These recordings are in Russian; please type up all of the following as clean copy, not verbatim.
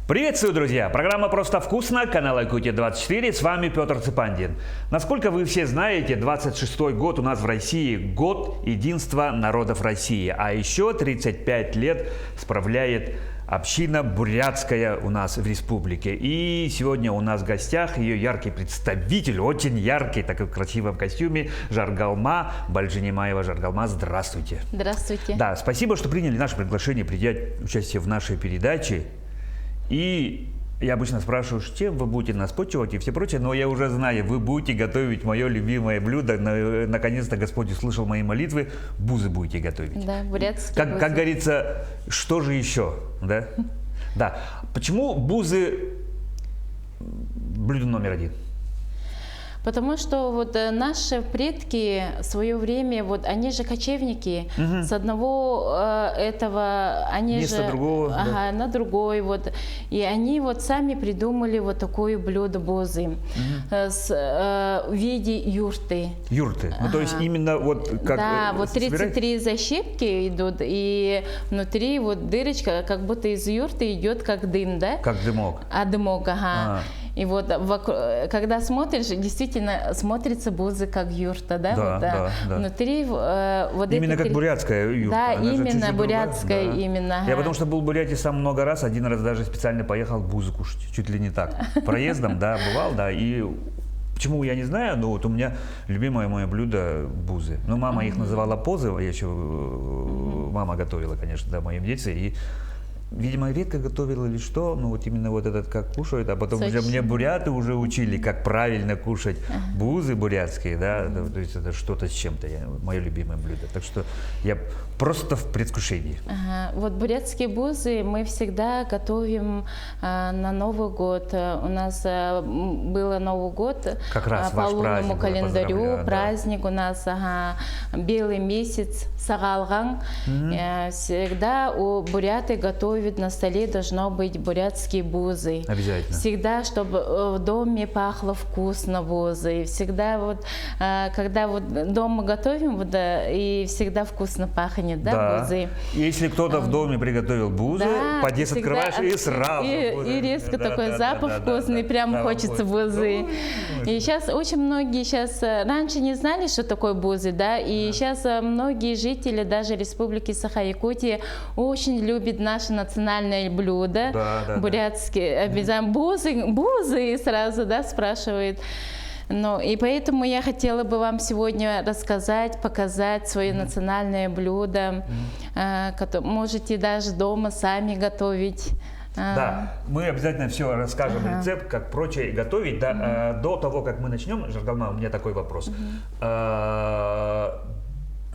Приветствую, друзья! Программа «Просто вкусно», канал Якутия-24, с вами Петр Цепандин. Насколько вы все знаете, 26-й год у нас в России – год единства народов России, а еще 35 лет справляет община бурятская у нас в республике. И сегодня у нас в гостях ее яркий представитель, очень яркий, такой в красивом костюме, Жаргалма Бальжинимаева. Жаргалма, здравствуйте. Здравствуйте. Да, спасибо, что приняли наше приглашение принять участие в нашей передаче. И я обычно спрашиваю, чем вы будете нас почивать и все прочее, но я уже знаю, вы будете готовить мое любимое блюдо. Наконец-то Господь услышал мои молитвы, бузы будете готовить. Да, бурятские бузы. Как говорится, что же еще, да? Да. Почему бузы блюдо номер один? Потому что вот наши предки в свое время, вот они же кочевники, с одного этого, они место же другого, да. на другой, вот, и они вот сами придумали вот такое блюдо бузы в виде юрты. Юрты, ну то есть именно вот как... Да, вот 33 защепки идут, и внутри вот дырочка, как будто из юрты идет как дым, да? Как дымок. Дымок, ага. И вот когда смотришь, действительно смотрится бузы как юрта, да? Да, вот, да. Внутри вот именно как бурятская юрта. Да, она именно бурятская, да. Именно. Я потому что был в Бурятии сам много раз, один раз даже специально поехал бузы кушать, чуть ли не так. Проездом, да, бывал, да, и почему я не знаю, но вот у меня любимое мое блюдо бузы. Ну, мама их называла позы, я еще, мама готовила, конечно, да, в моем детстве, и видимо, редко готовила или что, но вот именно вот этот как кушают, а потом уже мне буряты уже учили, как правильно кушать бузы бурятские, да, то есть это что-то с чем-то, мое любимое блюдо. Так что я просто в предвкушении. Вот бурятские бузы мы всегда готовим на Новый год. У нас было Новый год как раз по лунному календарю, праздник, да. У нас белый месяц, сагалган. Всегда у буряты готовят на столе должно быть бурятские бузы. Обязательно. Всегда, чтобы в доме пахло вкусно бузы. Всегда вот, когда вот дома готовим, вот, и всегда вкусно пахнет, да, бузы. Если кто-то в доме приготовил бузы, подъезд открываешь и сразу. И резко такой запах вкусный, прям хочется бузы. И сейчас очень многие раньше не знали, что такое бузы, да, и сейчас многие жители даже Республики Саха-Якутия очень любят наши национальное блюдо, бурятские, обязательно бузы сразу, да, спрашивают. И поэтому я хотела бы вам сегодня рассказать, показать свое национальное блюдо, которое можете даже дома сами готовить. Да, мы обязательно все расскажем, рецепт, как прочее готовить. Да, до того, как мы начнем, Жаргалма, у меня такой вопрос.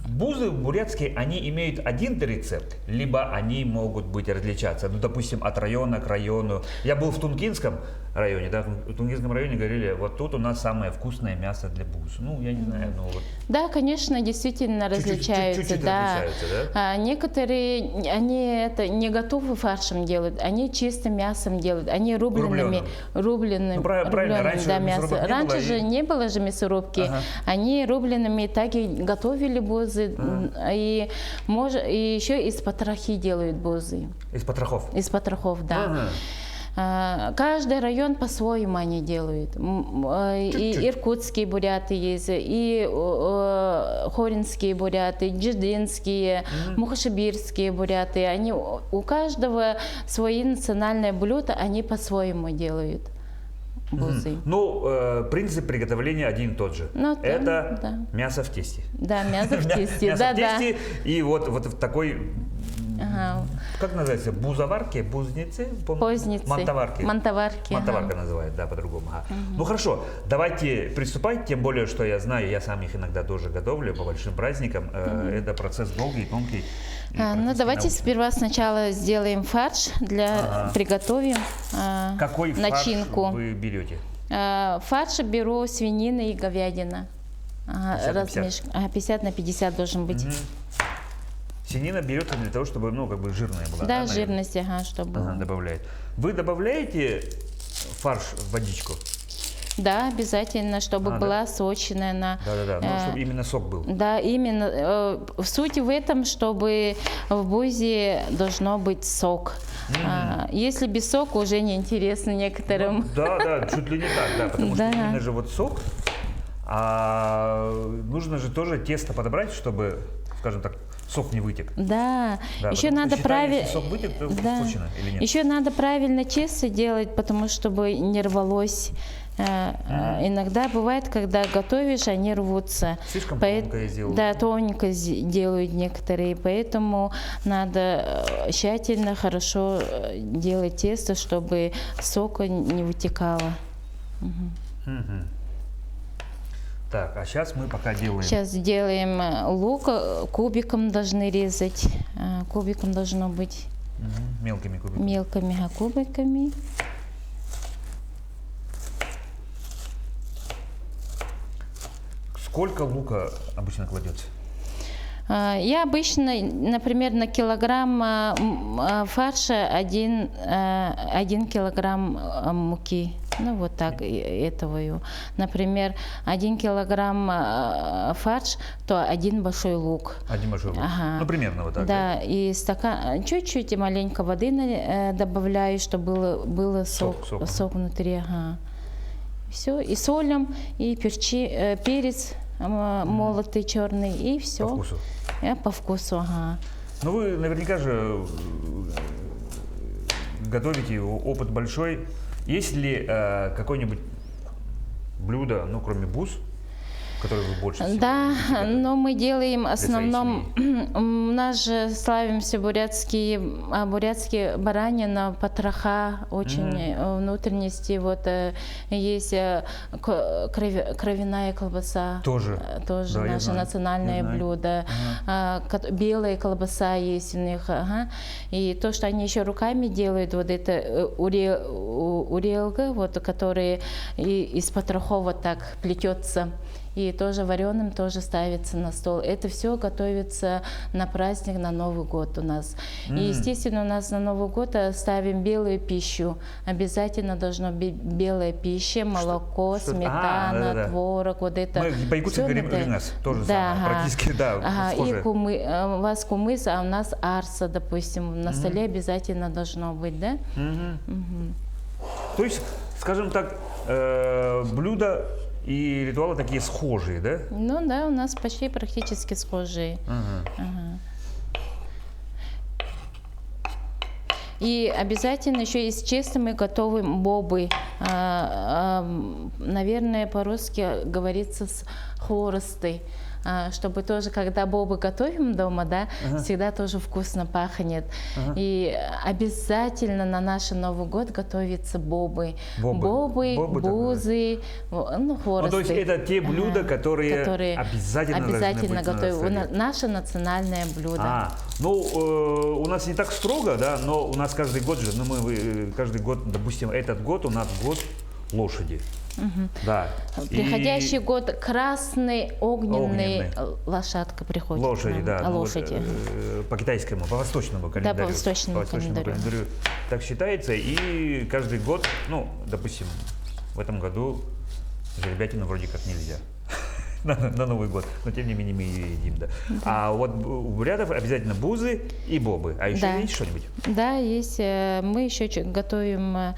Бузы бурятские, они имеют один рецепт, либо они могут быть различаться, ну, допустим, от района к району. Я был в Тунгинском районе, да, в Тунгинском районе говорили, вот тут у нас самое вкусное мясо для буз. Ну, я не знаю, ну вот. Да, конечно, действительно различаются, чуть-чуть да. Различаются, да? Некоторые, они это не готовы фаршем делают, они чистым мясом делают, они рубленым, ну, правильно, раньше да, мясо. Раньше же не было же мясорубки, они рубленными так и готовили бузы. И еще из потрохи делают бузы. Из потрохов? Из потрохов, да. Каждый район по-своему они делают. И иркутские буряты есть, и хоринские буряты, джидинские, мухашибирские буряты. Они, у каждого свои национальные блюда, они по-своему делают. Бузы. Ну, принцип приготовления один и тот же. Это мясо в тесте. Да, мясо в тесте. Мясо в тесте и вот в такой, как называется, бузоварки, бузницы? Позницы. Мантоварки. Мантоварка называют, да, по-другому. Ну хорошо, давайте приступать, тем более, что я знаю, я сам их иногда тоже готовлю по большим праздникам. Это процесс долгий, тонкий. Ну, давайте сначала сделаем фарш, приготовим Какой начинку. Фарш вы берете? Фарш беру свинина и говядина. 50 на 50 должен быть. Свинина берется для того, чтобы, ну, как бы жирная была. Да, жирность, чтобы. Добавляет. Вы добавляете фарш в водичку? Да, обязательно, чтобы была сочная. Да-да-да, ну, чтобы именно сок был. Да, именно. Суть в этом, чтобы в бузе должно быть сок. Если без сока, уже неинтересно некоторым. Да, чуть ли не так, да, потому что именно же вот сок, а нужно же тоже тесто подобрать, чтобы, скажем так, сок не вытек. Да, еще надо правильно. Если сок вытек, то вкусно или нет? Еще надо правильно тесто делать, потому чтобы не рвалось. Иногда бывает, когда готовишь, они рвутся. Слишком тонкое делают. Да, тоненько делают некоторые, поэтому надо тщательно, хорошо делать тесто, чтобы сока не вытекало. Так, а сейчас мы пока делаем. Сейчас делаем лук, кубиком должны резать, кубиком должно быть. Мелкими кубиками. Мелкими кубиками. Сколько лука обычно кладется? Я обычно, например, на килограмм фарша 1 килограмм муки. Ну, вот так, этого. Например, 1 килограмм фарш, то 1 большой лук. 1 большой лук. Ага. Ну, примерно вот так. Да, и стакан, чуть-чуть и маленько воды добавляю, чтобы было сок внутри. Ага. Все, и солим, и перец молотый черный, и все. По вкусу? По вкусу, ага. Ну, вы наверняка же готовите, опыт большой. Есть ли какое-нибудь блюдо, ну, кроме буз, которое вы больше всего Да, любите но мы делаем в основном, семьи? у нас же славимся бурятские баранина, потроха, очень внутренности, вот есть кровяная колбаса. Тоже да, наше национальное блюдо. Белая колбаса есть у них. Ага. И то, что они еще руками делают, вот это урелка, вот, которые из потрохов вот так плетется. И тоже вареным тоже ставится на стол. Это все готовится на праздник, на Новый год у нас. И, естественно, у нас на Новый год ставим белую пищу. Обязательно должно быть белая пища, молоко, сметана, творог, вот это. Мы по-якутски говорим рынас, тоже самое, практически, да, схожее. И у вас кумыс, а у нас арса, допустим, на столе обязательно должно быть, да? То есть, скажем так, блюда и ритуалы такие схожие, да? Ну да, у нас почти практически схожие. И обязательно еще из честно мы готовим бобы. Наверное, по-русски говорится с хворостой. Чтобы тоже, когда бобы готовим дома, да, всегда тоже вкусно пахнет. И обязательно на наш Новый год готовятся бобы. Бобы, бузы, ну, хворосты. Ну, то есть это те блюда, которые обязательно готовят. Наше национальное блюдо. Ну, у нас не так строго, да, но у нас каждый год же, каждый год, допустим, этот год у нас год лошади. Да. Приходящий год красный, огненный лошадка приходит. Лошади, да. Лошади. По китайскому, по восточному календарю. Да, по восточному календарю. Так считается. И каждый год, ну, допустим, в этом году жеребятину вроде как нельзя. На Новый год, но тем не менее мы ее едим, да. А вот у бурятов обязательно бузы и бобы. А еще есть что-нибудь? Да, есть. Мы еще готовим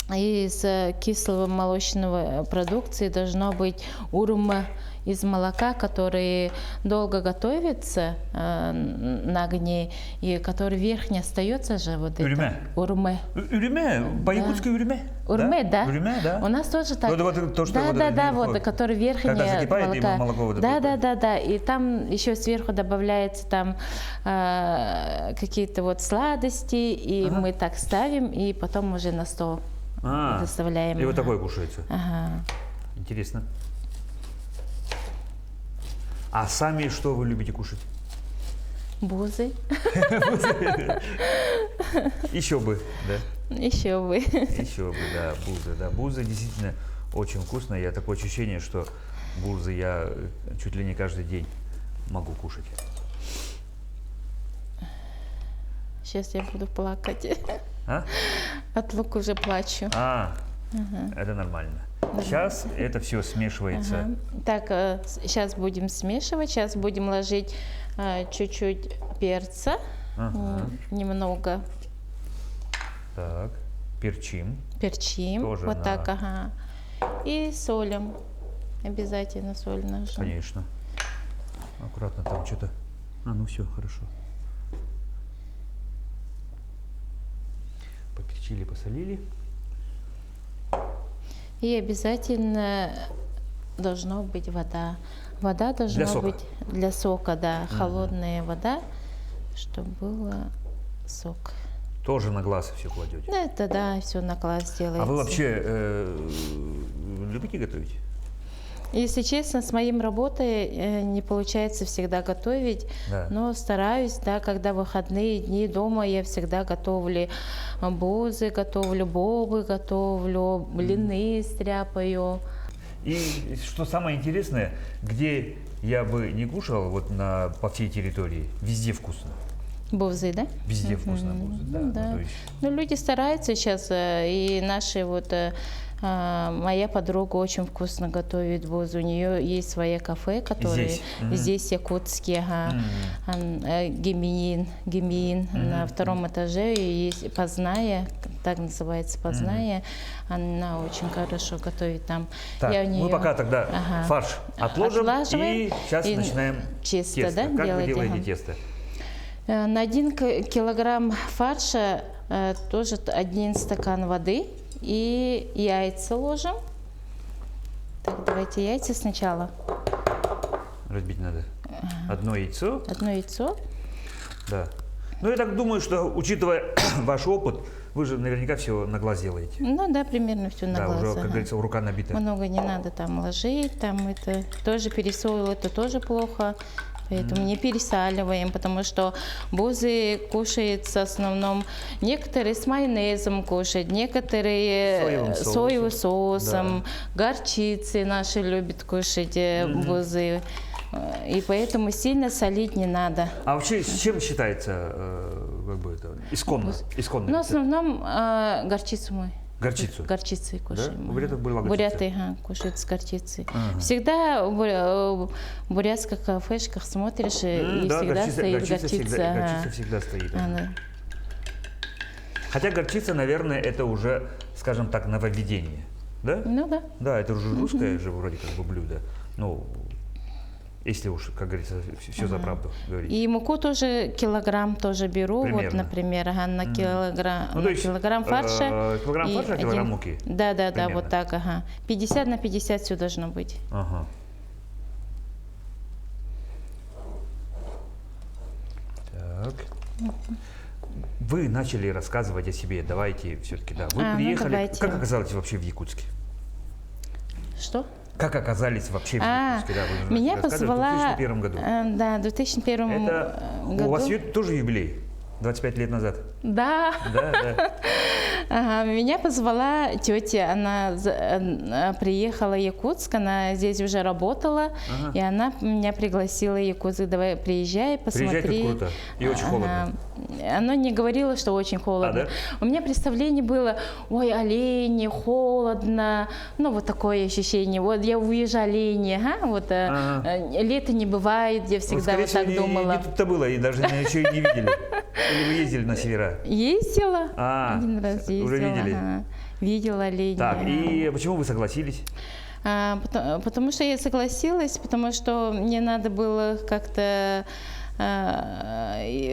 из кислого молочного продукции должно быть урма из молока, который долго готовится на огне, и который верх не остается же. Вот урме. Урме. Урме? По-якутски урме? Урме, да. Урме, да. У нас тоже так. Вот то, что вот, который верхний молоко. Да. И там еще сверху добавляется там какие-то вот сладости, и мы так ставим, и потом уже на стол доставляем. И вот такое кушается. Ага. Интересно. А сами что вы любите кушать? Бузы. Еще бы, да? Еще бы. Еще бы, да, бузы. Да, бузы действительно очень вкусные. Я такое ощущение, что бузы я чуть ли не каждый день могу кушать. Сейчас я буду плакать. А? От лука уже плачу. Это нормально. Сейчас это все смешивается. Ага. Так, сейчас будем смешивать, сейчас будем ложить чуть-чуть перца, немного. Так, перчим. Перчим, Тоже вот на- так, ага. И солим, обязательно соль нашу. Конечно. Аккуратно там что-то. Ну все, хорошо. Поперчили, посолили. И обязательно должна быть вода. Вода должна Для сока. быть для сока, да, холодная вода, чтобы было сок. Тоже на глаз все кладете. Ну, это да, все на глаз делается. А вы вообще любите готовить? Если честно, с моим работой не получается всегда готовить, Да. но стараюсь, да, когда выходные дни дома, я всегда готовлю бузы, готовлю бобы, готовлю блины стряпаю. И что самое интересное, где я бы не кушал вот по всей территории, везде вкусно. Бузы, да? Везде вкусно бузы, да. Ну, да. то есть- Ну, люди стараются сейчас, и наши вот, моя подруга очень вкусно готовит бузы, у нее есть свое кафе, которое Здесь? здесь якутские, Гемин, на втором этаже и есть Позная, так называется Позная, она очень хорошо готовит там. Так, Я у мы неё- пока тогда Ага. фарш отложим Отлаживаем и сейчас и начинаем тесто, тесто. да, Как вы делать, делаете ага. тесто? На 1 килограмм фарша тоже 1 стакан воды и яйца ложим. Так, давайте яйца сначала. Разбить надо. Одно яйцо, Одно яйцо. да. Ну, я так думаю, что, учитывая ваш опыт, вы же наверняка все на глаз делаете. Ну да, примерно все на Да, глаз. уже, как ага. говорится, рука набита. Много не надо там ложить, там это тоже пересол, это тоже плохо. Поэтому не пересаливаем, потому что бузы кушаются в основном, некоторые с майонезом кушают, некоторые Соевым соевым соусом, горчицы наши любят кушать бузы. И поэтому сильно солить не надо. А вообще, с чем считается как бы это, исконно? Исконно? Но в основном горчицу мы. Горчицу? Горчицей кушаем. У бурятов была горчица? Буряты кушают с горчицей. Всегда в бурятских кафешках смотришь, и да, всегда стоит горчица. горчица всегда стоит. Хотя горчица, наверное, это уже, скажем так, нововведение. Да? Ну да. Да, это уже русское же вроде как бы блюдо. Ну, если уж, как говорится, все за правду говорить. И муку тоже килограмм тоже беру. Примерно. Вот, например, на килограмм, Ну, то есть, килограмм фарша. килограмм и фарша, килограмм муки? Да, Примерно. вот так, 50 на 50 все должно быть. Ага. Так. Вы начали рассказывать о себе. Давайте все-таки, да. Вы Ну, приехали. давайте. Как оказались вообще в Якутске? Что? Как оказались вообще в Якутске? Да, вы Меня рассказывали позвала... в 2001 году. Да, в 2001 Это году. у вас тоже юбилей? 25 лет назад? Да. Да, да. Ага, меня позвала тетя, она приехала в Якутск, она здесь уже работала, и она меня пригласила в Якутск, давай приезжай, посмотри. Приезжай, тут круто и очень холодно. Она не говорила, что очень холодно. Да? У меня представление было, ой, олени, холодно, ну вот такое ощущение. Вот я увижу оленей, вот лета не бывает, я всегда скорее вот так всего, думала. Не тут-то было, и даже еще и не видели. Или вы ездили на севера? Ездила, один раз ездила. Уже видели? Видела оленей. Так, и почему вы согласились? Потому что я согласилась, потому что мне надо было как-то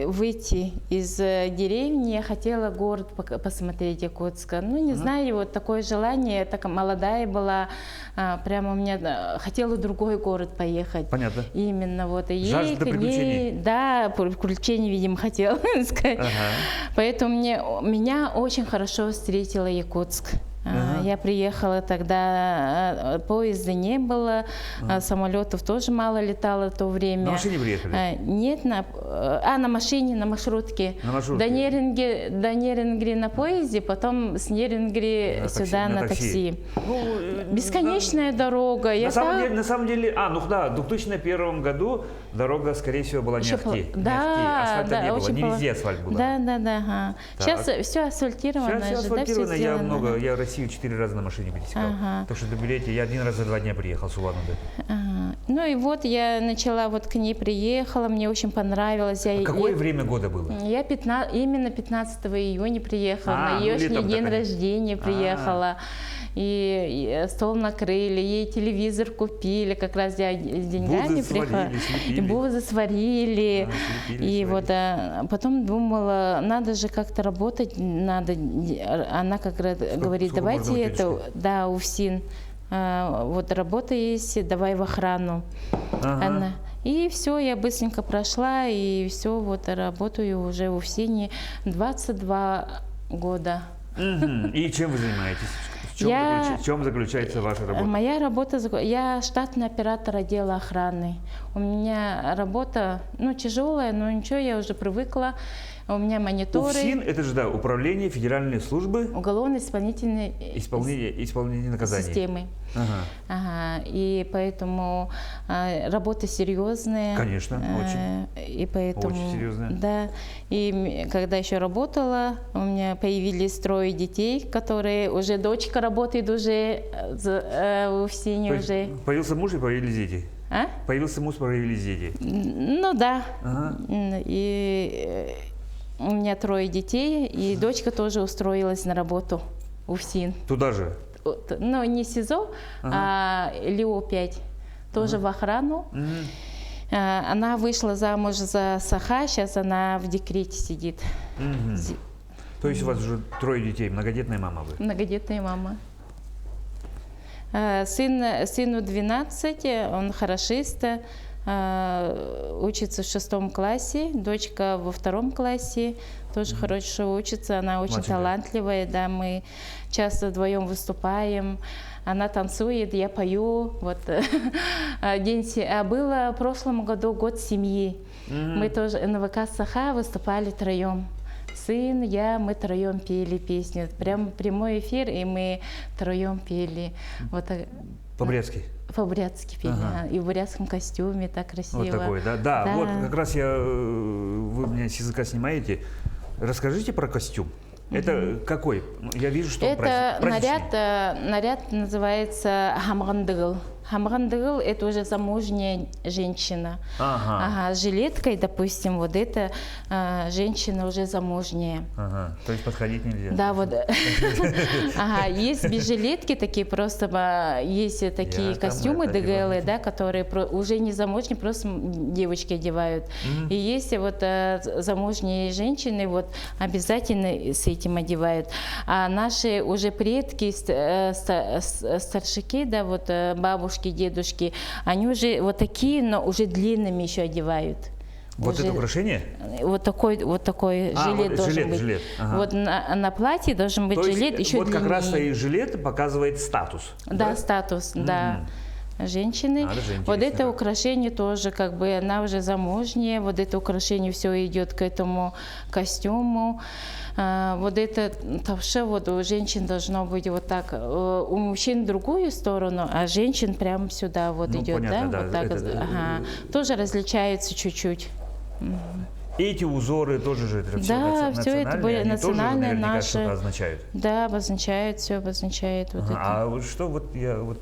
выйти из деревни, я хотела город посмотреть Якутска. Ну, не знаю, вот такое желание, я так молодая была, прямо у меня хотела в другой город поехать. Понятно. Именно вот. И Жажда приключений. Да, приключений, видимо, хотела сказать. Поэтому меня очень хорошо встретила Якутск. Я приехала тогда, поезда не было, самолетов тоже мало летало в то время. На машине приехали? Нет, на машине, на маршрутке. На маршрутке? До Нерингри на поезде, потом с Нерингри сюда на такси. Бесконечная дорога. На самом деле, в 2001 году дорога, скорее всего, была не ахти. Да, Асфальта не было, не везде асфальт был. Да. Сейчас все асфальтировано. Сейчас все асфальтировано, я в Россию 4 4 раза на машине пересекал. Ага. Так что до Билете я 1 раз за 2 дня приехал с Улан-Удэ. Ага. Ну и вот я начала, вот к ней приехала, мне очень понравилось. Какое время года было? Я именно 15 июня приехала, на ее день рождения приехала. И стол накрыли, ей телевизор купили, как раз я с деньгами приехала. Бузы сварили. И вот потом думала, надо же как-то работать, надо. Она как раз говорит, давайте это, да, УФСИН. Вот работа есть, давай в охрану. Она. И все, я быстренько прошла, и все, вот работаю уже в УФСИНе 22 года. И чем вы занимаетесь? В чем заключается ваша работа? Моя работа, я штатный оператор отдела охраны. У меня работа, тяжелая, но ничего, я уже привыкла. У меня мониторы. УФСИН – это же, да, Управление Федеральной службы уголовно-исполнительной исполнения наказаний. Системы. Ага. И поэтому работа серьезная. Конечно, очень. И поэтому, очень серьезная. Да. И когда еще работала, у меня появились 3 детей, которые уже дочка работает уже в УФСИНе уже. Появился муж и появились дети. А? Появился муж, появились дети. Ну да. Ага. И у меня 3 детей, и дочка тоже устроилась на работу в УФСИН. Туда же? Ну, не СИЗО, а ЛИО-5. Тоже в охрану. Она вышла замуж за Саха, сейчас она в декрете сидит. То есть у вас уже 3 детей, многодетная мама вы? Многодетная мама. Сыну 12, он хорошист, учится в 6 классе, дочка во 2 классе, тоже хорошо учится, она очень талантливая, да, мы часто вдвоем выступаем, она танцует, я пою, вот, было в прошлом году год семьи, мы тоже НВК Саха выступали 3. Сын, я, мы 3 пели песню, прям прямой эфир, и мы 3 пели. Вот, по-брянски? По-брянски пели, и в бурятском костюме, так красиво. Вот такой, да? Да, вот как раз вы меня с языка снимаете. Расскажите про костюм. Это какой? Я вижу, что это наряд называется хамгандыгыл. Хамгандыгыл – это уже замужняя женщина. Ага, с жилеткой, допустим, вот эта женщина уже замужняя. Ага, то есть подходить нельзя. Да, вот. Ага, есть без жилетки такие просто, есть такие костюмы ДГЛ, да, которые уже не замужние, просто девочки одевают. И есть вот замужние женщины, вот обязательно с этим одевают. А наши уже предки, старшики, да, вот бабушки, дедушки, они уже вот такие, но уже длинными еще одевают. Вот уже, это украшение? Вот такой жилет должен быть. Жилет. Ага. Вот на платье должен быть жилет еще вот длиннее. Как раз и жилет показывает статус. Да, статус, да. Женщины. Вот это украшение тоже, как бы она уже замужняя, вот это украшение все идет к этому костюму. Вот это вообще вот у женщин должно быть вот так, у мужчин в другую сторону, а женщин прямо сюда вот идет, понятно, да, вот так. Тоже различаются чуть-чуть. Эти узоры тоже же да, все это были национальные наши. Что-то означают. Да, обозначают, все обозначает. Вот это. А что вот я вот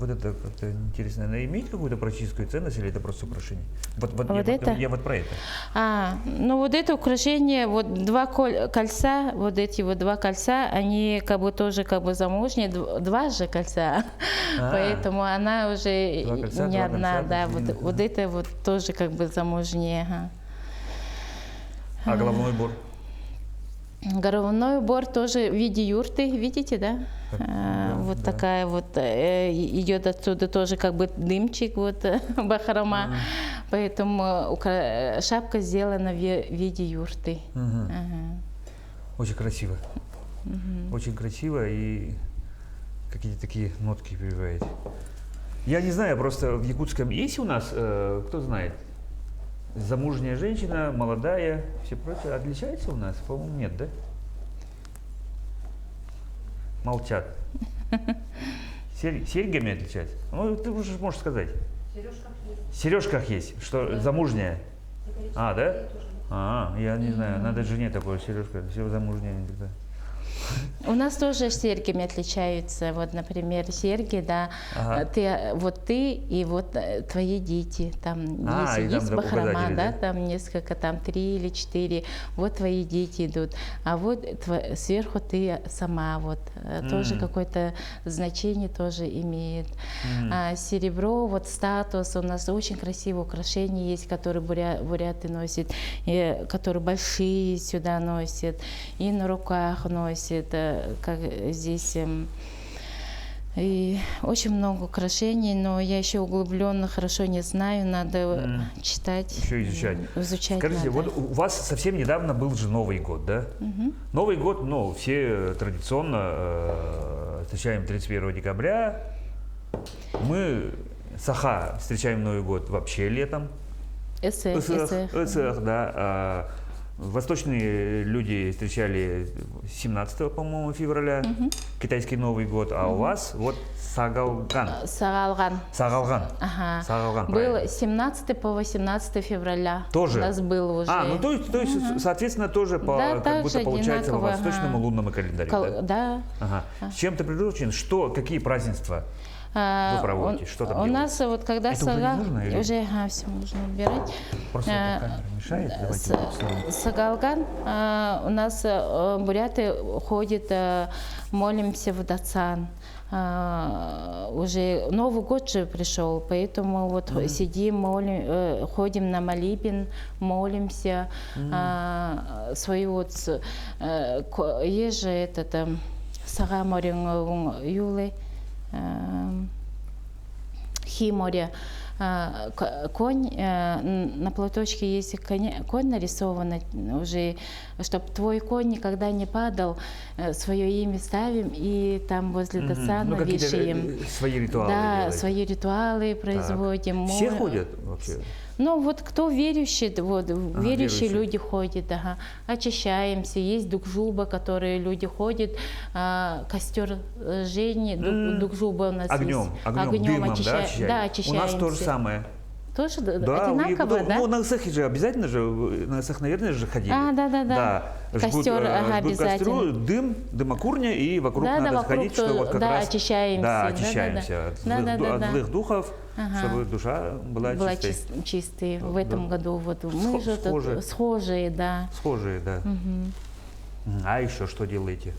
это как-то интересно, она имеет какую-то практическую ценность или это просто украшение? Я вот про это. Ну вот это украшение, вот 2 кольца, вот эти вот 2 кольца, они как бы тоже как бы замужние, 2 же кольца, поэтому она уже не одна, да, вот это вот тоже как бы замужняя. А головной убор? Головной убор тоже в виде юрты, видите, да? Вот такая вот, идет отсюда тоже как бы дымчик, вот, бахрома. Поэтому шапка сделана в виде юрты. Очень красиво. Очень красиво и какие-то такие нотки прививаете. Я не знаю, просто в якутском есть у нас, кто знает, замужняя женщина, молодая, все прочее. Отличается у нас? По-моему, нет, да? Молчат. Серьгами отличается? Ну, ты уже можешь сказать. В сережках есть. Что, да. Замужняя? Да? Я не знаю, надо жене такое сережка. Все замужняя никогда. У нас тоже серьгами отличаются. Вот, например, серьги, да, ты и вот твои дети. Там есть бахрома, да, там несколько, там 3 или 4. Вот твои дети идут. А вот сверху ты сама, вот, тоже какое-то значение тоже имеет. А серебро, вот статус, у нас очень красивые украшения есть, которые буряты носят, и которые большие сюда носят, и на руках носят, как здесь. И очень много украшений, но я еще углубленно хорошо не знаю, надо читать. Еще изучать. Скажите, надо. вот у вас совсем недавно был же Новый год, да? Новый год, ну, все традиционно встречаем 31 декабря. Мы, Саха, встречаем Новый год вообще летом. Эсэх, да. Восточные люди встречали 17, по-моему, февраля, китайский Новый год, а у вас вот Сагалган. Сагалган. Ага. Сагалган, был 17 по 18 февраля. Тоже? У нас был уже. Ну то есть соответственно, тоже да, как будто получается по восточному лунному календарю. Да. Ага. С чем ты приурочен? Какие празднества вы проводите? Что там у делаете? нас вот когда это уже не нужно, или? Уже все можно убирать. Просто эта камера мешает. Давайте Сагалган, у нас буряты ходят, молимся в Дацан. Уже Новый год же пришел, поэтому вот сидим, ходим на молебен, молимся. Свою вот есть же этот Сага морин юлы. Химоре. Конь, на платочке есть конь нарисован уже, чтобы твой конь никогда не падал, свое имя ставим и там возле Дацана вешаем. Свои ритуалы делаете. Свои ритуалы производим. Так. Все ходят вообще? Ну вот кто верующий, вот, верующие люди ходят, очищаемся, есть дукжуба, которые люди ходят, костер жжения, дукжуба у нас огнем, есть. дымом, очищаемся. Да, очищаемся. У нас то же самое. Тоже одинаково, да? Ну, на Эсэхе же обязательно же, на Эсэх, наверное, же ходили. Да. Костер обязательно. Дым, дымокурня, и вокруг надо ходить, что вот как раз... очищаемся. Да, очищаемся от злых духов, чтобы душа была чистой. Чистой. В этом году вот мы же схожие, да. Схожие, да. А еще что делаете?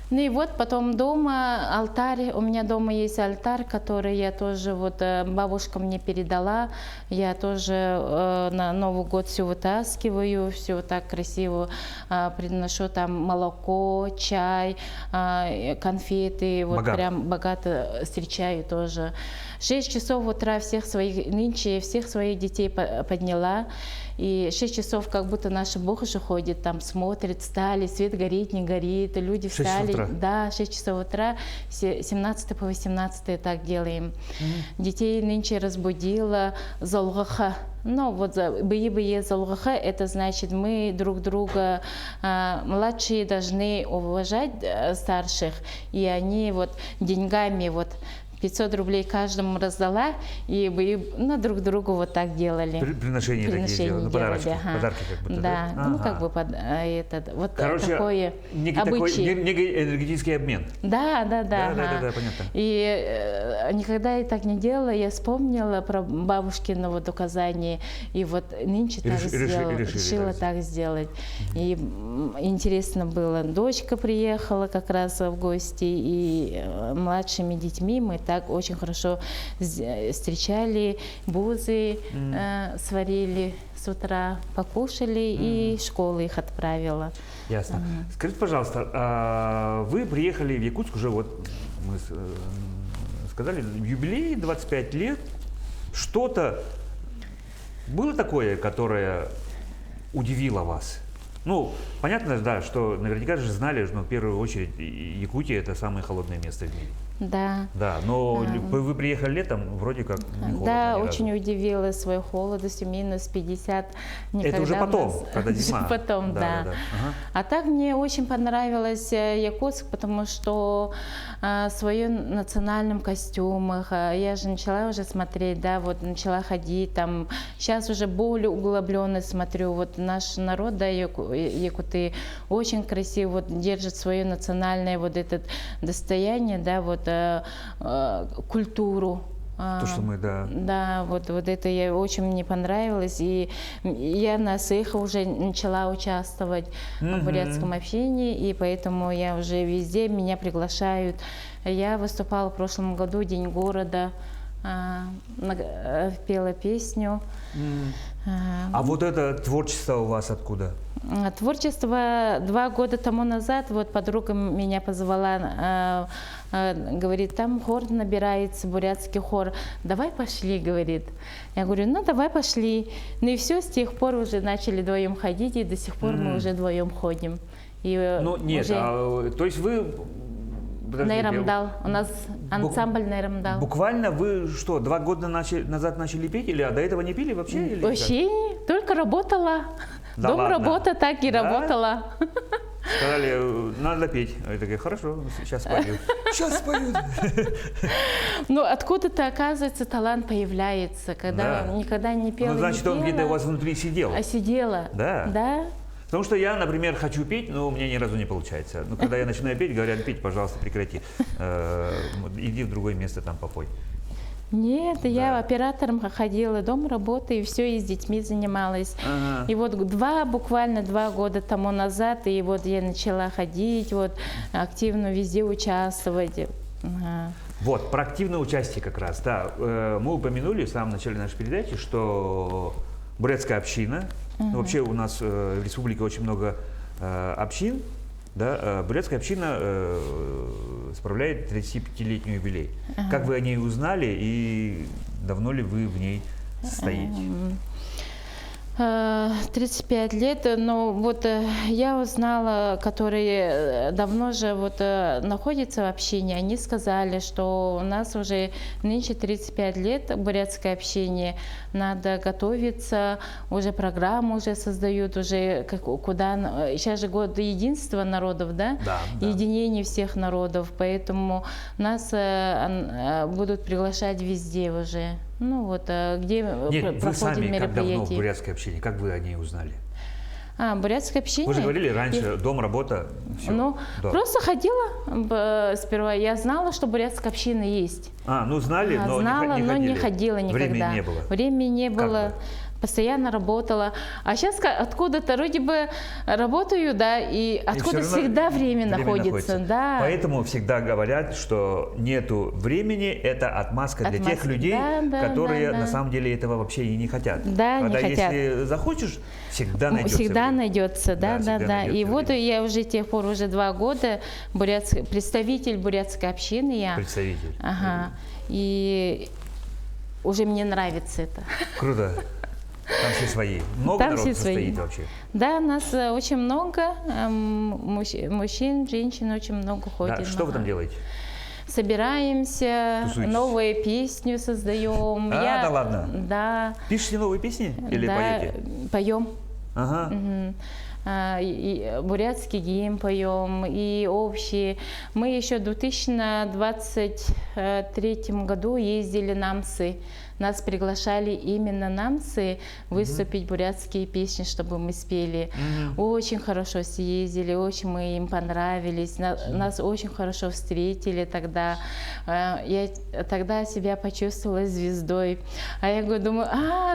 Ну и вот потом дома алтарь, у меня дома есть алтарь, который я тоже, вот бабушка мне передала, я тоже на Новый год все вытаскиваю, все так красиво приношу, там молоко, чай, конфеты, вот прям богато встречаю тоже. 6 часов утра нынче всех своих детей подняла. И 6 часов, как будто наш Бог уже ходит, там смотрит, встали, свет горит, не горит, люди встали. 6 утра? Да, 6 часов утра, 17 по 18 так делаем. Детей нынче разбудила Золгаха. Ну, вот бые Золгаха, это значит, мы друг друга, младшие должны уважать старших, и они вот деньгами вот 500 рублей каждому раздала, и мы друг другу вот так делали. Приношения такие делали, подарки как будто. Да, ну как бы вот такое обычай. Некий энергетический обмен. Да, понятно. И никогда я так не делала, я вспомнила про бабушкино вот указание, и вот нынче так сделала, решила так сделать. И интересно было, дочка приехала как раз в гости, и младшими детьми мы так очень хорошо встречали, бузы сварили с утра, покушали и в школу их отправила. Ясно. Скажите, пожалуйста, вы приехали в Якутск уже, вот мы сказали, юбилей, 25 лет. Что-то было такое, которое удивило вас? Ну, понятно, да, что наверняка же знали, но в первую очередь Якутия — это самое холодное место в мире. Да. Да, но вы приехали летом, вроде как не холодно Да, ни очень разу. удивила своей холодностью, минус 50. Это уже потом, когда Уже зима. потом, да. Ага. А так мне очень понравилось Якутск, потому что в своем национальном костюмах, я же начала уже смотреть, да, вот начала ходить, там, сейчас уже более углубленно смотрю, вот наш народ, да, якуты, очень красиво вот, держит свое национальное вот это достояние, да, вот культуру. То, что мы, да. Да, вот это очень мне понравилось, и я на СЭХ уже начала участвовать в бурятском общении, и поэтому я уже везде, меня приглашают. Я выступала в прошлом году, День города, пела песню. А вот это творчество у вас откуда? Творчество 2 года тому назад, вот подруга меня позвала, говорит, там хор набирается, бурятский хор, давай пошли, говорит. Я говорю, ну давай пошли. Ну и все, с тех пор уже начали вдвоем ходить, и до сих пор мы уже вдвоем ходим. И ну нет, уже... то есть вы... Найрамдал, у нас ансамбль Найрамдал. Буквально вы что, 2 года назад начали петь, или до этого не пели вообще? Или вообще, только работала. Да Дом ладно? работа, так и работала. Сказали, надо петь. Я такая, хорошо, сейчас спою. Сейчас спою. Ну, откуда-то, оказывается, талант появляется, когда никогда не пела. Ну, значит, он где-то у вас внутри сидел. А сидела. Да. Да. Потому что я, например, хочу петь, но у меня ни разу не получается. Но когда я начинаю петь, говорят, петь, пожалуйста, прекрати. Иди в другое место, там попой. Нет, я оператором ходила, дом работы, и все, и с детьми занималась. И вот буквально 2 года тому назад, и вот я начала ходить, вот активно везде участвовать. Вот, про активное участие как раз, да. Мы упомянули в самом начале нашей передачи, что бурятская община, вообще у нас в республике очень много общин, да, бурятская община справляет 35-летний юбилей. Как вы о ней узнали и давно ли вы в ней состоите? 35 лет, но вот я узнала, которые давно же вот находятся в общине, они сказали, что у нас уже нынче 35 лет бурятское общение, надо готовиться, уже программу уже создают, уже куда, сейчас же год единства народов, да? Да. Единение всех народов, поэтому нас будут приглашать везде уже. Ну вот, где проходит вы сами мероприятие. как давно в бурятской общине? Как вы о ней узнали? Бурятское общение? Вы же говорили раньше, дом, работа, все. Ну, просто ходила сперва. Я знала, что бурятская община есть. Ну знали, но знала, не но ходили. не ходила никогда. Времени не было. Времени не было. Постоянно работала. А сейчас откуда-то вроде бы работаю, да, и откуда всегда время находится. Да. Поэтому всегда говорят, что нету времени, это отмазка для тех людей, которые на самом деле этого вообще и не хотят. Да, когда не хотят. если захочешь, всегда найдется. Всегда найдется, да. И вот время. я уже тех пор, уже 2 года представитель бурятской общины я. Представитель. Ага. И уже мне нравится это. Круто. Там все свои. Много там народу все состоит свои. вообще? Да, нас очень много, мужчин, женщин очень много ходит. Да, что вы там делаете? Собираемся, Тусуетесь? новые песни создаем. Да ладно? Да. Пишете новые песни или поете? Поем. Ага. И бурятский гимн поем, и общие. Мы еще в 2023 году ездили на Амсы. Нас приглашали именно намцы выступить бурятские песни, чтобы мы спели. Очень хорошо съездили, очень мы им понравились. Нас очень хорошо встретили тогда. Я тогда себя почувствовала звездой. А я думаю,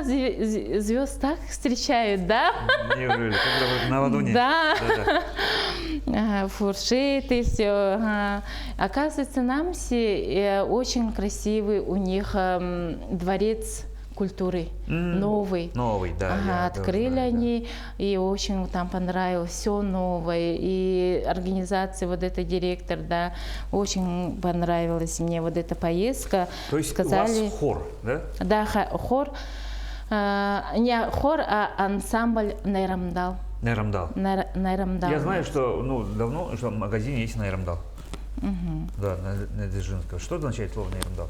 звезд так встречают, да? Неужели? Как на ладони? Да. Фуршеты, все. Оказывается, намси очень красивый у них дворец культуры, новый. Новый, да. Открыли знаю, они, и очень там понравилось, все новое. И организация, вот этот директор, да, очень понравилась мне вот эта поездка. То есть сказали, у вас хор, да? Да, хор. Не хор, а ансамбль Найрамдал. Найрамдал. Найрамдал. Я знаю, что давно что в магазине есть Найрамдал. Да, Надежинского. Что означает слово Нейрамдал?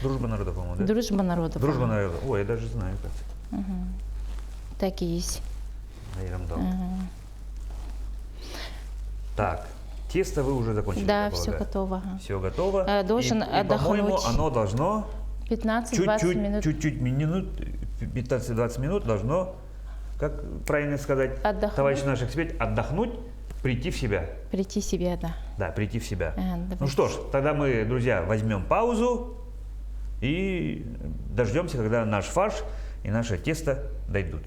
Дружба народов, по-моему, да? Дружба народов. Дружба народов. Ой, я даже знаю, как. Так и есть. Нейрамдал. Так, тесто вы уже закончили? Да, все готово. Все готово. Должен и по-моему, отдохнуть. оно должно 15-20 минут. чуть-чуть минут, 15-20 минут должно, как правильно сказать, Отдохнуть. товарищ наш эксперт, отдохнуть, прийти в себя. Прийти в себя, да. Да, прийти в себя. Ну давайте. что ж, тогда мы, друзья, возьмем паузу и дождемся, когда наш фарш и наше тесто дойдут.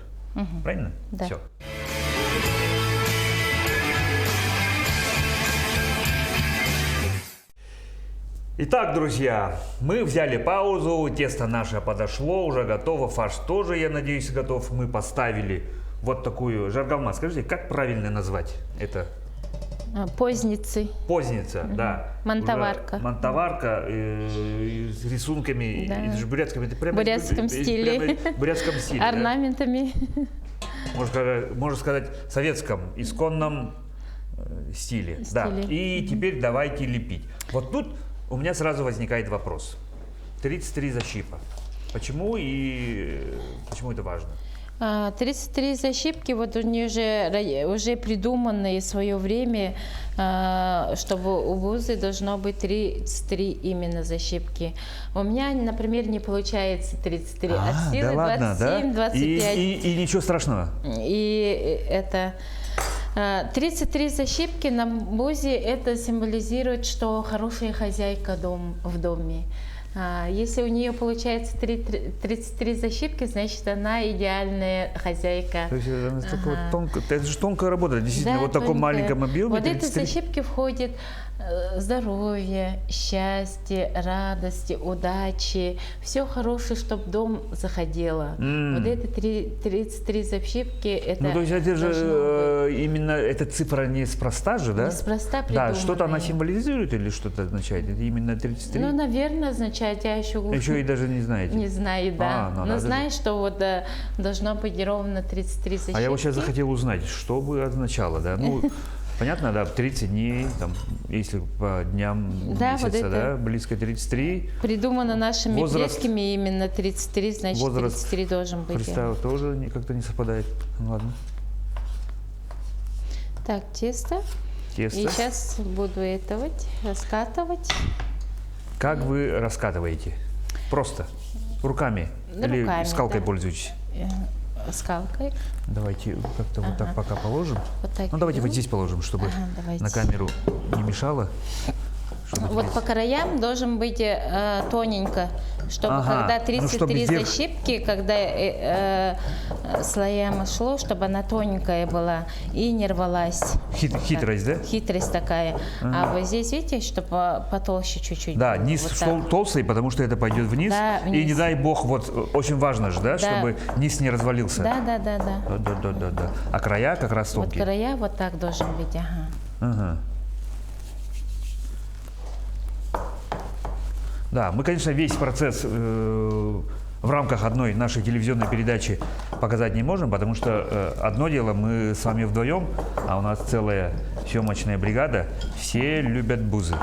Правильно? Да. Все. Итак, друзья, мы взяли паузу, тесто наше подошло, уже готово, фарш тоже, я надеюсь, готов. Мы поставили вот такую, Жаргалмаз, скажите, как правильно назвать это? Позницы. Позница, да. Мантоварка. Уже мантоварка с рисунками, Да. и с бурятскими. Это прямо, Бурятском стиле. Прямо в бурятском стиле. Да? Орнаментами. Можно сказать, советском, исконном стиле. Да. И теперь давайте лепить. Вот тут у меня сразу возникает вопрос. 33 защипа. Почему и почему это важно? 33 защипки, вот они уже придуманы в свое время, чтобы у бузы должно быть 33 именно защипки. У меня, например, не получается 33, от силы да ладно, 27, да? 25. И ничего страшного? И это 33 защипки на бузе, это символизирует, что хорошая хозяйка в доме. Если у нее получается 33 защипки, значит, она идеальная хозяйка. То есть это настолько вот тонко, это же тонкая работа, действительно, Да, вот в таком тонкая. маленьком объеме. Вот 33. эти защипки входят здоровье, счастье, радости, удачи, все хорошее, чтобы дом заходило. Вот эти 33 защипки, это Ну, то есть это же именно эта цифра неспроста же, да? неспроста придуманная. Да, что-то она символизирует или что-то означает? Это именно 33? Ну, наверное, означает, я еще Еще и даже не знаете? не знаю, да. ну, Но знаю, что вот должно быть ровно 33 защипки. А я вот сейчас захотел узнать, что бы означало, да? Ну, понятно, да, 30 дней, там, если по дням Да, месяца, вот это да, близко 33. Придумано нашими Возраст- предками именно 33, значит, возраст 33 должен быть. Христа тоже как-то не совпадает. Ну, ладно. Так, тесто. Тесто. И сейчас буду это вот раскатывать. Как вы раскатываете? Просто? Руками? Или Руками, скалкой да. пользуетесь? Скалкой. Давайте как-то вот так пока положим. Вот так Ну, давайте беру. вот здесь положим, чтобы давайте. на камеру не мешало. Чтобы Вот здесь- по краям должен быть тоненько, чтобы Ага, когда ну, 33 чтобы вверх- защипки, когда слоями шло, чтобы она тоненькая была и не рвалась. Хитрость, да? Хитрость такая. А вот здесь, видите, чтобы потолще чуть-чуть. Да, было. низ Вот шел так. толстый, потому что это пойдет вниз. Да, И вниз. не дай бог, вот очень важно же, да, чтобы низ не развалился. Да. Да. А края как раз Вот тонкие. края вот так должен быть, ага. Ага. Да, мы, конечно, весь процесс в рамках одной нашей телевизионной передачи показать не можем, потому что одно дело мы с вами вдвоем, а у нас целая съемочная бригада. Все любят бузы.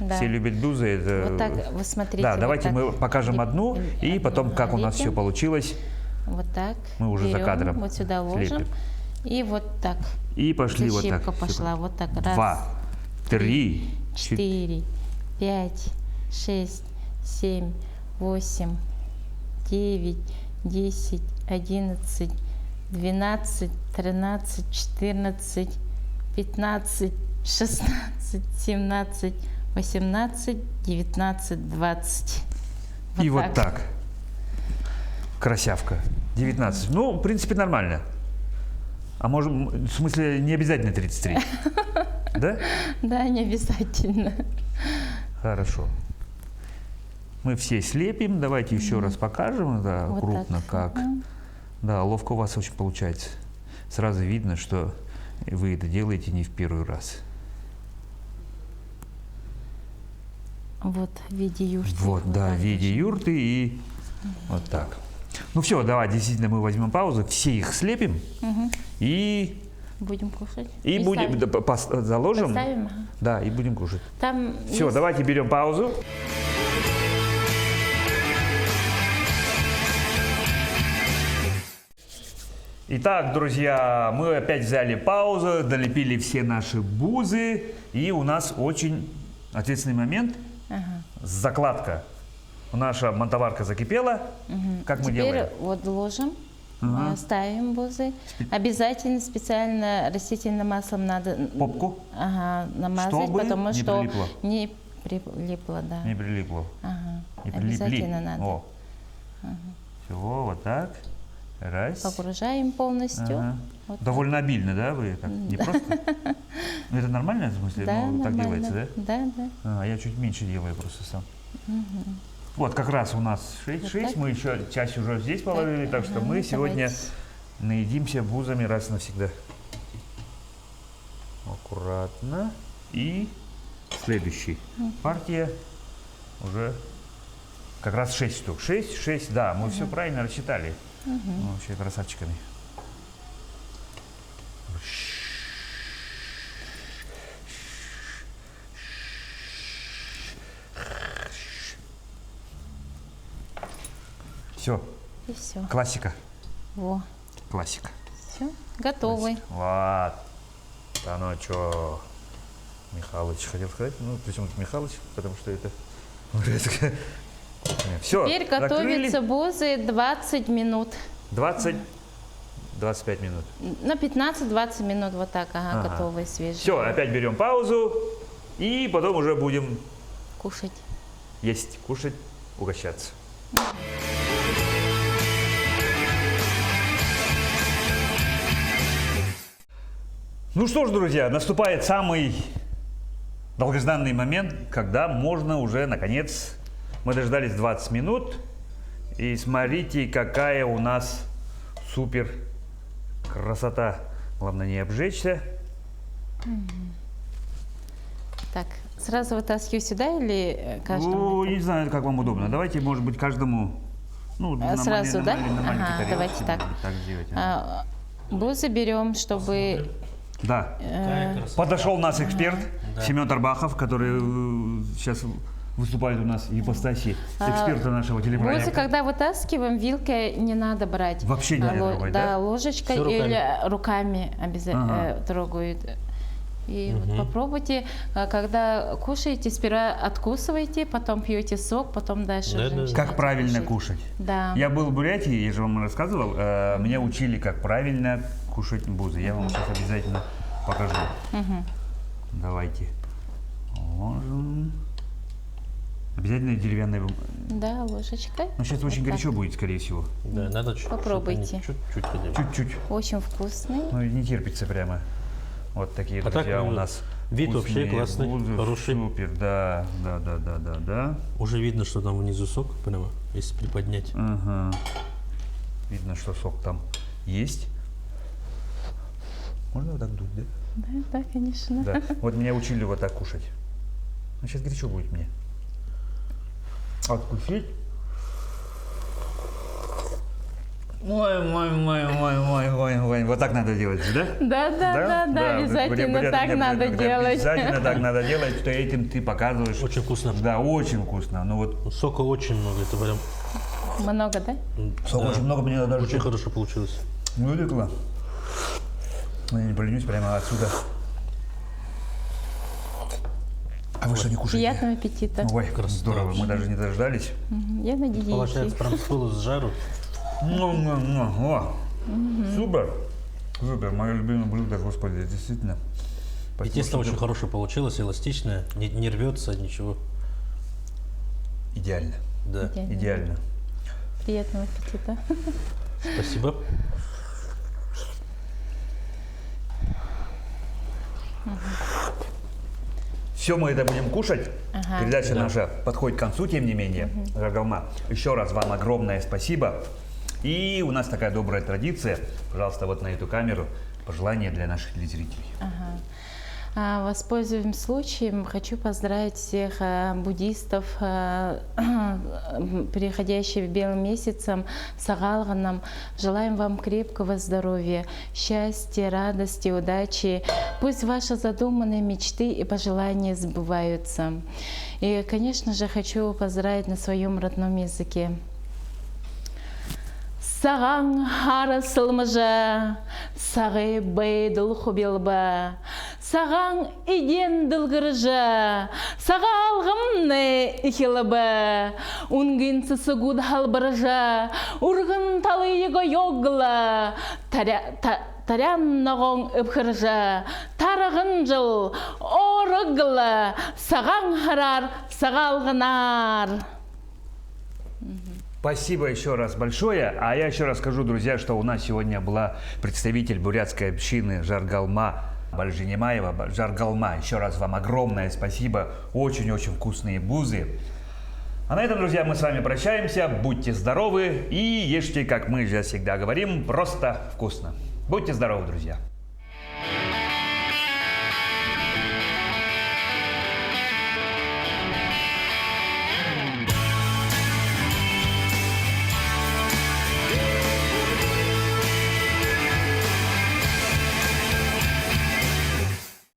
Да. Все любят бузы. Это... Вот так, вы смотрите. Да, вот давайте так. мы покажем одну, и потом, как у нас все лепим. получилось. Вот так. Мы уже за берем, кадром вот сюда ложим. слепим. И вот так. И пошли вот так. Защипка пошла. Вот так. Раз, 2, 3, 4, 5, 6, 7, 8, 9, 10, 11, 12, 13, 14, 15, 16, 17, 18, 19, 20. И вот так. Красявка. 19. Ну, в принципе, нормально. А может, в смысле, не обязательно 33? Да? Да, не обязательно. Хорошо. Мы все слепим. Давайте еще раз покажем, да, Вот крупно так. как. Да, ловко у вас очень получается. Сразу видно, что вы это делаете не в первый раз. Вот в виде юрты. Вот, да, в виде юрты и вот так. Ну все, давай, действительно, мы возьмем паузу, все их слепим и Будем кушать. И будем, ставим. да, заложим. Поставим, ага. Да, и будем кушать. Там Все, есть- давайте берем паузу. Итак, друзья, мы опять взяли паузу, долепили все наши бузы, и у нас очень ответственный момент. Ага. Закладка. Наша монтоварка закипела. Как мы Теперь делаем? вот ложим, ставим бузы. Обязательно специально растительным маслом надо Попку? намазать, Чтобы потому не что прилипло. не прилипло, да. Не прилипло. Ага. Не прилипли. Обязательно надо. О. Все, вот так. Раз. Погружаем полностью. Ага. Вот Довольно обильно, да, вы так? Не просто? Ну, это нормально, в смысле? Да, Ну, так нормально. делается, да? Да, да. А, я чуть меньше делаю просто сам. Вот как раз у нас 6, так. мы еще часть уже здесь положили, так что мы сегодня давайте. наедимся бузами раз и навсегда. Аккуратно. И следующий. Партия уже как раз 6 штук. 6, да, мы все правильно рассчитали. Мы вообще красавчиками. Все, И все. классика. Во. Классика. Все. Готовы. Вот. Да ну что, Михалыч хотел сказать, ну причем тут Михалыч, потому что это все. Теперь готовятся бузы 20 минут. 20-25 минут. На 15-20 минут вот так, Ага. готовые, свежие. Все, опять берем паузу и потом уже будем Кушать. есть, кушать, угощаться. Ну что ж, друзья, наступает самый долгожданный момент, когда можно уже, наконец, мы дождались 20 минут, и смотрите, какая у нас супер красота. Главное не обжечься. Так, сразу вытаскиваю сюда или каждому? Ну, не знаю, как вам удобно. Давайте, может быть, каждому, ну, Сразу, да? на маленькой Ага, тарелочке, давайте так. может быть, так сделать. Бузы берем, чтобы... Да. Какая красота. Подошел наш эксперт Да. Семен Тарбахов, который сейчас выступает у нас в ипостаси эксперта нашего Бузы, телепроекта. когда вытаскиваем, вилкой не надо брать. Вообще не надо трогать, да? Да, ложечкой Всё руками. или руками обязательно трогают. И вот попробуйте, когда кушаете, сперва откусывайте, потом пьете сок, потом дальше Да, уже да. начинаете Как правильно кушать? Да. Я был в Бурятии, я же вам рассказывал, меня учили, как правильно кушать бузы. Я вам сейчас обязательно покажу. Давайте. Ложим. Обязательно деревянной Да, ложечкой. Но сейчас Вот очень так. горячо будет, скорее всего. Да, надо чуть-чуть. Попробуйте. Чуть-чуть хотя бы. Чуть-чуть. Очень вкусный. Ну и не терпится прямо. Вот такие, А друзья, так, у нас вид вкусные вообще классный, бузы. хороший. Супер, да. Уже видно, что там внизу сок прямо, если приподнять. Ага. Видно, что сок там есть. Можно вот так дуть, да? Да, конечно. Да. Вот меня учили вот так кушать. Ну, сейчас горячо будет мне. Откусить. Ой. Вот так надо делать, да? Да, обязательно Говорят, так надо делать. Обязательно так надо делать, что этим ты показываешь. Очень вкусно. Да, очень вкусно. Ну вот Сока очень много, это прям Много, да? сока очень много, мне даже очень хорошо получилось. вылегло. Ну, я не поленюсь прямо отсюда. А вы что, не кушаете? Приятного аппетита. Ой, здорово, мы даже не дождались. Я на диете. Получается прям с пылу с жару. О, супер. Супер, мое любимое блюдо, господи, действительно. И Спасибо, тесто что очень ты- хорошее получилось, эластичное, не рвется, ничего. Идеально, Да. идеально. Приятного аппетита. Спасибо. Все, мы это будем кушать. Ага. Передача Да. наша подходит к концу, тем не менее. Рагалма, еще раз вам огромное спасибо. И у нас такая добрая традиция. Пожалуйста, вот на эту камеру пожелания для наших телезрителей. Воспользуемся случаем, хочу поздравить всех буддистов, переходящих белым месяцем, с Агалганом. Желаем вам крепкого здоровья, счастья, радости, удачи. Пусть ваши задуманные мечты и пожелания сбываются. И, конечно же, хочу поздравить на своем родном языке. Саған харысылмыжа, сағы бейділ хубилба, саған иден дылгыржа, саға алғымны ихилба, унгинсы сыгуд халбыржа, ургын талыйыға йогла, тарян нағың үпхіржа, тарығын жыл, орыгла, саған харар, саға алғынар. Спасибо еще раз большое. А я еще раз скажу, друзья, что у нас сегодня была представитель бурятской общины Жаргалма Бальжинемаева. Жаргалма, еще раз вам огромное спасибо. Очень-очень вкусные бузы. А на этом, друзья, мы с вами прощаемся. Будьте здоровы и ешьте, как мы же всегда говорим, просто вкусно. Будьте здоровы, друзья.